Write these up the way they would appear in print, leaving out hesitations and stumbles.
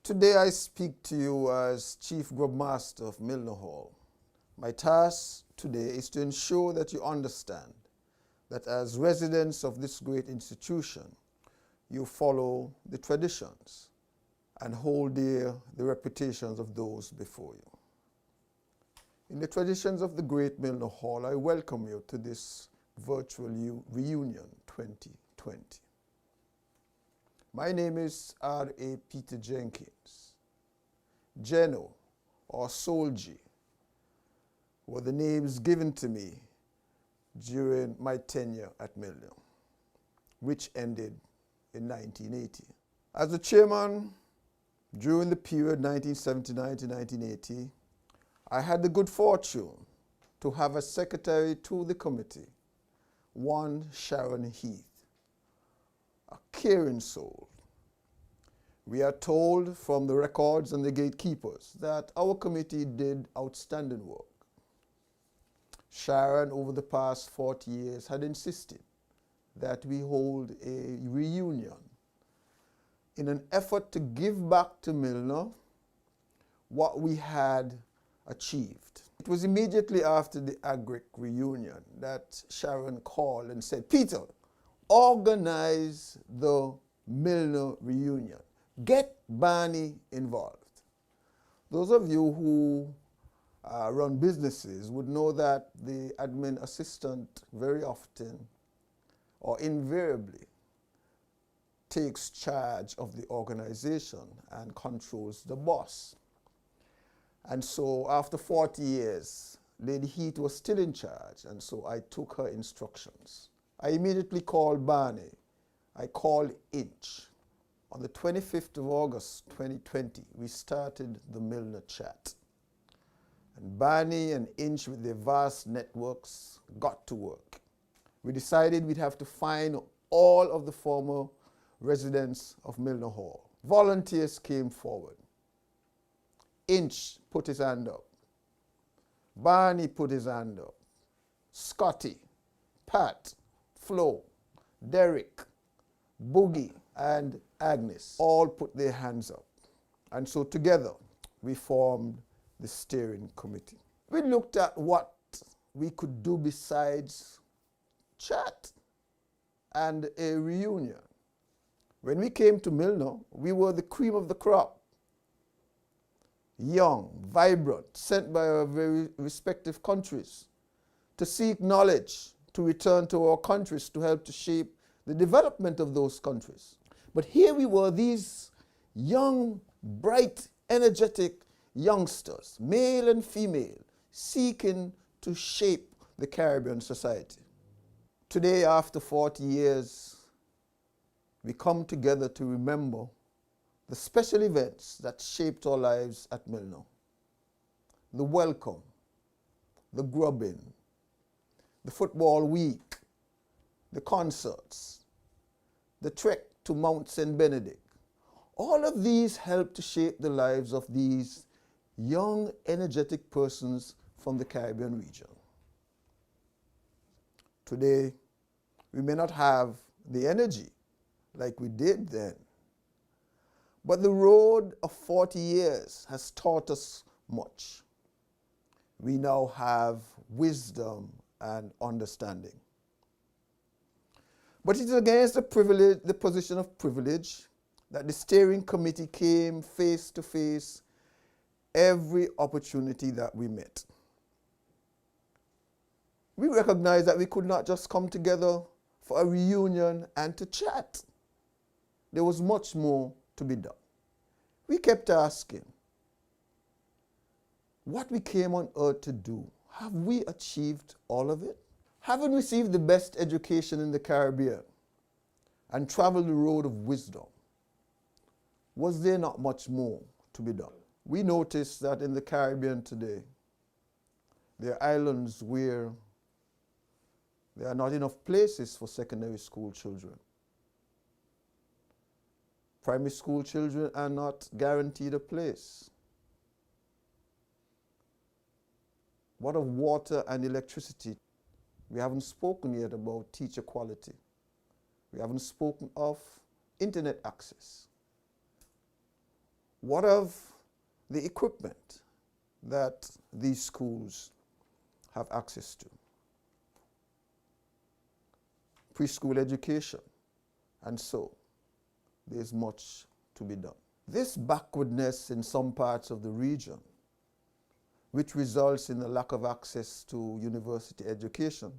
Today I speak to you as Chief Grub Master of Milner Hall. My task today is to ensure that you understand that as residents of this great institution, you follow the traditions and hold dear the reputations of those before you. In the traditions of the great Milner Hall, I welcome you to this virtual reunion 2020. My name is R.A. Peter Jenkins. Geno, or Solji, were the names given to me during my tenure at Milner, which ended in 1980. As the chairman during the period 1979 to 1980, I had the good fortune to have as secretary to the committee one Sharon Heath, a caring soul. We are told from the records and the gatekeepers that our committee did outstanding work. Sharon, over the past 40 years, had insisted that we hold a reunion in an effort to give back to Milner what we had achieved. It was immediately after the AGRIC reunion that Sharon called and said, "Peter, organize the Milner reunion. Get Barney involved." Those of you who run businesses would know that the admin assistant very often or invariably takes charge of the organization and controls the boss. And so after 40 years, Lady Heath was still in charge, and so I took her instructions. I immediately called Barney. I called Inch. On the 25th of August 2020, we started the Milner Chat. And Barney and Inch, with their vast networks, got to work. We decided we'd have to find all of the former residents of Milner Hall. Volunteers came forward. Inch put his hand up. Barney put his hand up. Scotty, Pat, Flo, Derek, Boogie, and Agnes all put their hands up. And so together we formed the steering committee. We looked at what we could do besides chat and a reunion. When we came to Milner, we were the cream of the crop. Young, vibrant, sent by our very respective countries to seek knowledge, to return to our countries to help to shape the development of those countries. But here we were, these young, bright, energetic youngsters, male and female, seeking to shape the Caribbean society. Today, after 40 years, we come together to remember the special events that shaped our lives at Milner. The welcome, the grubbing, the football week, the concerts, the trek to Mount St. Benedict. All of these helped to shape the lives of these young, energetic persons from the Caribbean region. Today, we may not have the energy like we did then, but the road of 40 years has taught us much. We now have wisdom and understanding. But it is against the position of privilege that the steering committee came face to face every opportunity that we met. We recognized that we could not just come together for a reunion and to chat. There was much more to be done. We kept asking, what we came on earth to do, have we achieved all of it? Having received the best education in the Caribbean and traveled the road of wisdom, was there not much more to be done? We noticed that in the Caribbean today, there are islands where there are not enough places for secondary school children. Primary school children are not guaranteed a place. What of water and electricity? We haven't spoken yet about teacher quality. We haven't spoken of internet access. What of the equipment that these schools have access to? Preschool education, and so there's much to be done. This backwardness in some parts of the region, which results in the lack of access to university education,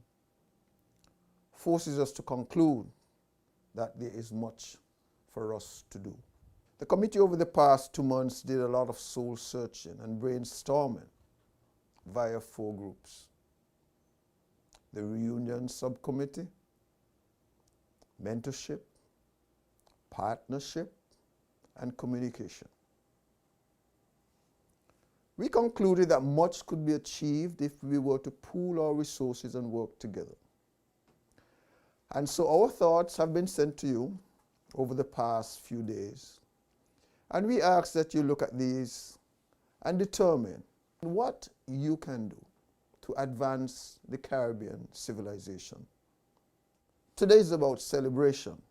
forces us to conclude that there is much for us to do. The committee over the past 2 months did a lot of soul searching and brainstorming via 4 groups: the reunion subcommittee, mentorship, partnership, and communication. We concluded that much could be achieved if we were to pool our resources and work together. And so our thoughts have been sent to you over the past few days. And we ask that you look at these and determine what you can do to advance the Caribbean civilization. Today is about celebration,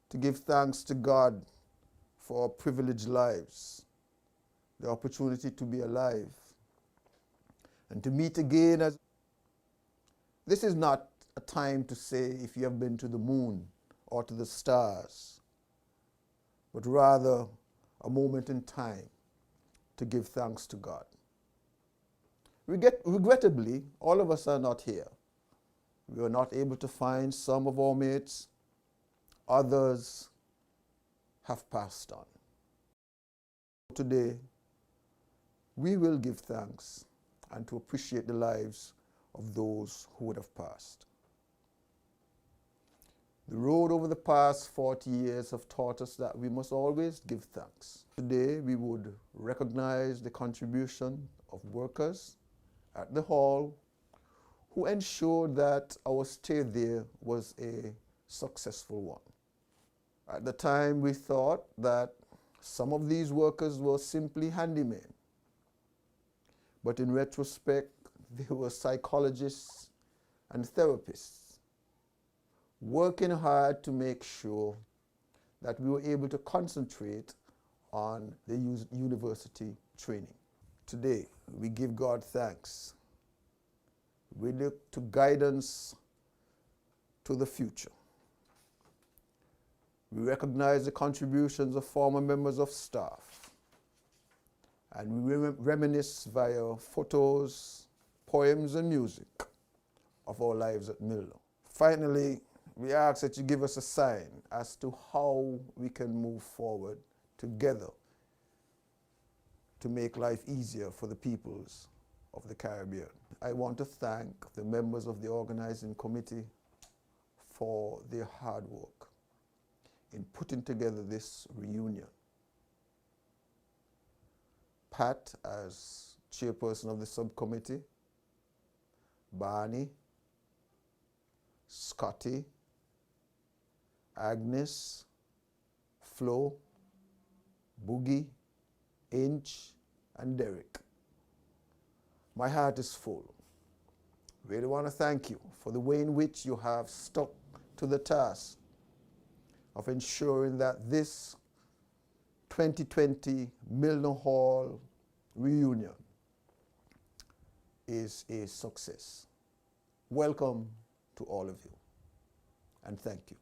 to give thanks to God for our privileged lives, the opportunity to be alive, and to meet again. This is not a time to say if you have been to the moon or to the stars, but rather a moment in time to give thanks to God. Regrettably, all of us are not here. We were not able to find some of our mates. Others have passed on. Today, we will give thanks and to appreciate the lives of those who would have passed. The road over the past 40 years have taught us that we must always give thanks. Today, we would recognize the contribution of workers at the hall who ensured that our stay there was a successful one. At the time, we thought that some of these workers were simply handymen. But in retrospect, they were psychologists and therapists working hard to make sure that we were able to concentrate on the university training. Today, we give God thanks. We look to guidance to the future. We recognize the contributions of former members of staff, and we reminisce via photos, poems, and music of our lives at Milner. Finally, we ask that you give us a sign as to how we can move forward together to make life easier for the peoples of the Caribbean. I want to thank the members of the organizing committee for their hard work in putting together this reunion. Pat as chairperson of the subcommittee, Barney, Scotty, Agnes, Flo, Boogie, Inch, and Derek. My heart is full. Really want to thank you for the way in which you have stuck to the task of ensuring that this 2020 Milner Hall reunion is a success. Welcome to all of you, and thank you.